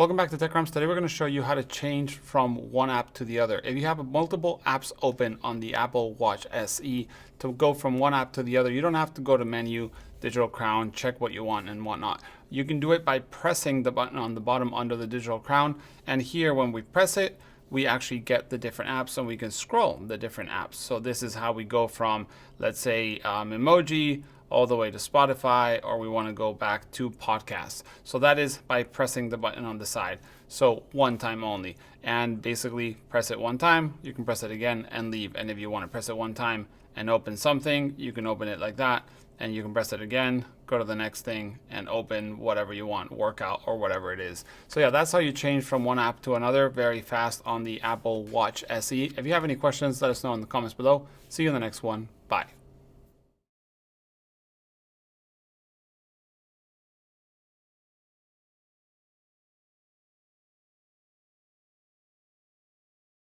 Welcome back to TechCrams. Today we're going to show you how to change from one app to the other. If you have multiple apps open on the Apple Watch SE, to go from one app to the other, you don't have to go to menu, digital crown, check what you want and whatnot. You can do it by pressing the button on the bottom under the digital crown. And here when we press it, we actually get the different apps and we can scroll the different apps. So this is how we go from, let's say, emoji, all the way to Spotify, or we want to go back to podcasts. So that is by pressing the button on the side. So one time only. And basically press it one time, you can press it again and leave. And if you want to press it one time and open something, you can open it like that. And you can press it again, go to the next thing and open whatever you want, workout or whatever it is. So yeah, that's how you change from one app to another very fast on the Apple Watch SE. If you have any questions, let us know in the comments below. See you in the next one. Bye.